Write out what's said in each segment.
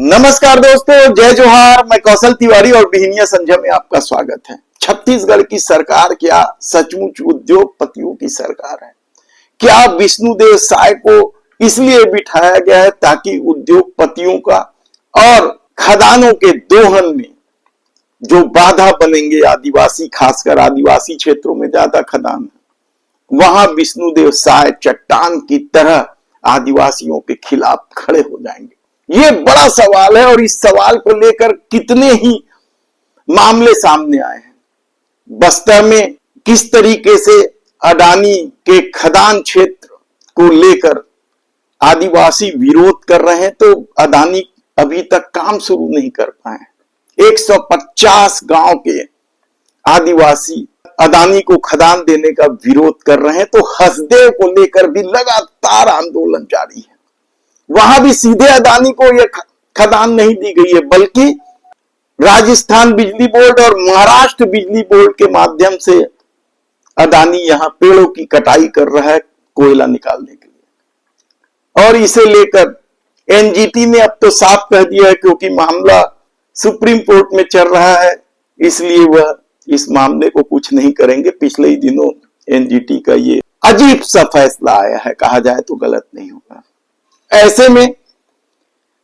नमस्कार दोस्तों, जय जोहार। मैं कौशल तिवारी और बिहनिया संजय में आपका स्वागत है। छत्तीसगढ़ की सरकार क्या सचमुच उद्योगपतियों की सरकार है? क्या विष्णुदेव साय को इसलिए बिठाया गया है ताकि उद्योगपतियों का और खदानों के दोहन में जो बाधा बनेंगे, आदिवासी, खासकर आदिवासी क्षेत्रों में ज्यादा खदान है, वहां विष्णुदेव साय चट्टान की तरह आदिवासियों के खिलाफ खड़े हो जाएंगे? ये बड़ा सवाल है और इस सवाल को लेकर कितने ही मामले सामने आए हैं। बस्तर में किस तरीके से अडानी के खदान क्षेत्र को लेकर आदिवासी विरोध कर रहे हैं, तो अडानी अभी तक काम शुरू नहीं कर पाए। 150 गांव के आदिवासी अडानी को खदान देने का विरोध कर रहे हैं, तो हसदेव को लेकर भी लगातार आंदोलन जारी है। वहां भी सीधे अडानी को यह खदान नहीं दी गई है, बल्कि राजस्थान बिजली बोर्ड और महाराष्ट्र बिजली बोर्ड के माध्यम से अडानी यहां पेड़ों की कटाई कर रहा है कोयला निकालने के लिए। और इसे लेकर एनजीटी ने अब तो साफ कह दिया है, क्योंकि मामला सुप्रीम कोर्ट में चल रहा है, इसलिए वह इस मामले को कुछ नहीं करेंगे। पिछले ही दिनों एनजीटी का ये अजीब सा फैसला आया है, कहा जाए तो गलत नहीं होगा। ऐसे में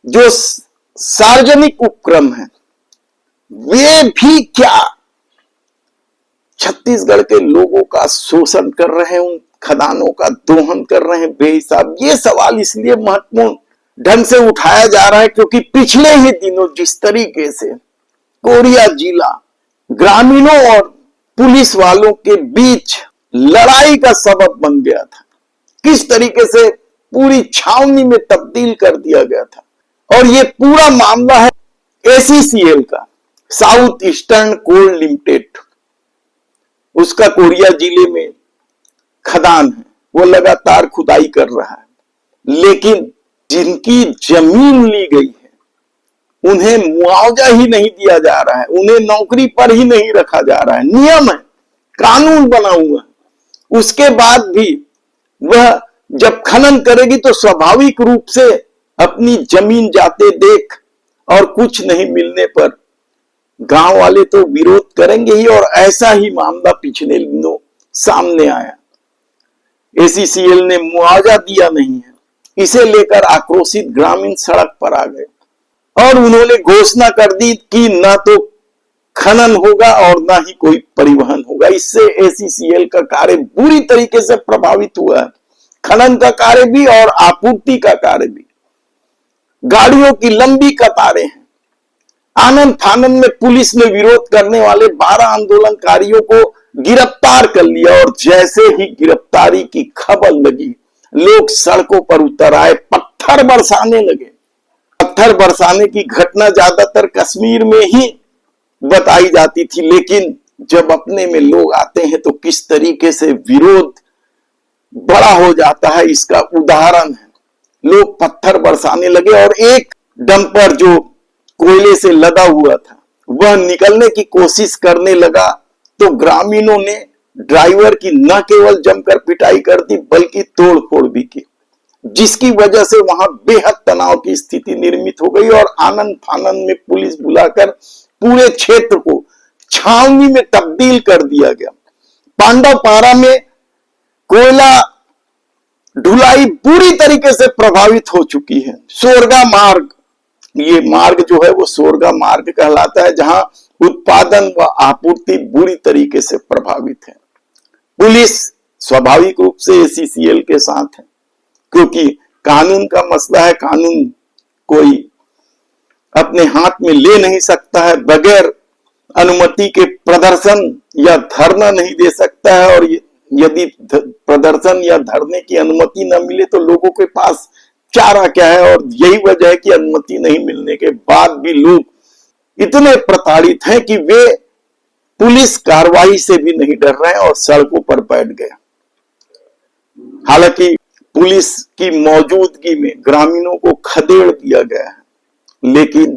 जो सार्वजनिक उपक्रम है वे भी क्या छत्तीसगढ़ के लोगों का शोषण कर रहे हैं, उन खदानों का दोहन कर रहे हैं बेहिसाब? ये सवाल इसलिए महत्वपूर्ण ढंग से उठाया जा रहा है क्योंकि पिछले ही दिनों जिस तरीके से कोरिया जिला ग्रामीणों और पुलिस वालों के बीच लड़ाई का सबब बन गया था, किस तरीके से पूरी छावनी में तब्दील कर दिया गया था। और ये पूरा मामला है एसीसीएल का, साउथ ईस्टर्न कोल लिमिटेड। उसका कोरिया जिले में खदान है, वो लगातार खुदाई कर रहा है, लेकिन जिनकी जमीन ली गई है उन्हें मुआवजा ही नहीं दिया जा रहा है, उन्हें नौकरी पर ही नहीं रखा जा रहा है। नियम है, कानून बना हुआ है, उसके बाद भी वह जब खनन करेगी तो स्वाभाविक रूप से अपनी जमीन जाते देख और कुछ नहीं मिलने पर गांव वाले तो विरोध करेंगे ही। और ऐसा ही मामला पिछले दिनों सामने आया। एसीसीएल ने मुआवजा दिया नहीं है, इसे लेकर आक्रोशित ग्रामीण सड़क पर आ गए और उन्होंने घोषणा कर दी कि ना तो खनन होगा और ना ही कोई परिवहन होगा। इससे एसीसीएल का कार्य बुरी तरीके से प्रभावित हुआ है, खनन का कार्य भी और आपूर्ति का कार्य भी। गाड़ियों की लंबी कतारें हैं। आनंद फानंद में पुलिस ने विरोध करने वाले 12 आंदोलनकारियों को गिरफ्तार कर लिया और जैसे ही गिरफ्तारी की खबर लगी, लोग सड़कों पर उतर आए, पत्थर बरसाने लगे। पत्थर बरसाने की घटना ज्यादातर कश्मीर में ही बताई जाती थी, लेकिन जब अपने में लोग आते हैं तो किस तरीके से विरोध बड़ा हो जाता है, इसका उदाहरण है। लोग पत्थर बरसाने लगे और एक डंपर जो कोयले से लदा हुआ था वह निकलने की कोशिश करने लगा, तो ग्रामीणों ने ड्राइवर की न केवल जमकर पिटाई कर दी बल्कि तोड़फोड़ भी की, जिसकी वजह से वहां बेहद तनाव की स्थिति निर्मित हो गई और आनंद फानंद में पुलिस बुलाकर पूरे क्षेत्र को छावनी में तब्दील कर दिया गया। पांडवपारा में कोयला ढुलाई बुरी तरीके से प्रभावित हो चुकी है। सोरगा मार्ग, ये मार्ग जो है वो सोरगा मार्ग कहलाता है, जहां उत्पादन व आपूर्ति बुरी तरीके से प्रभावित है। पुलिस स्वाभाविक रूप से एसीसीएल के साथ है, क्योंकि कानून का मसला है। कानून कोई अपने हाथ में ले नहीं सकता है, बगैर अनुमति के प्रदर्शन या धरना नहीं दे सकता है। और यदि प्रदर्शन या धरने की अनुमति न मिले तो लोगों के पास चारा क्या है? और यही वजह है कि अनुमति नहीं मिलने के बाद भी लोग इतने प्रताड़ित हैं कि वे पुलिस कार्रवाई से भी नहीं डर रहे हैं और सड़कों पर बैठ गए। हालांकि पुलिस की मौजूदगी में ग्रामीणों को खदेड़ दिया गया है, लेकिन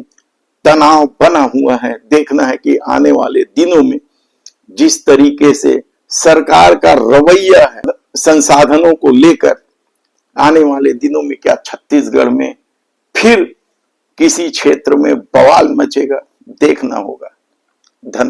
तनाव बना हुआ है। देखना है कि आने वाले दिनों में जिस तरीके से सरकार का रवैया है संसाधनों को लेकर, आने वाले दिनों में क्या छत्तीसगढ़ में फिर किसी क्षेत्र में बवाल मचेगा, देखना होगा। धन्यवाद।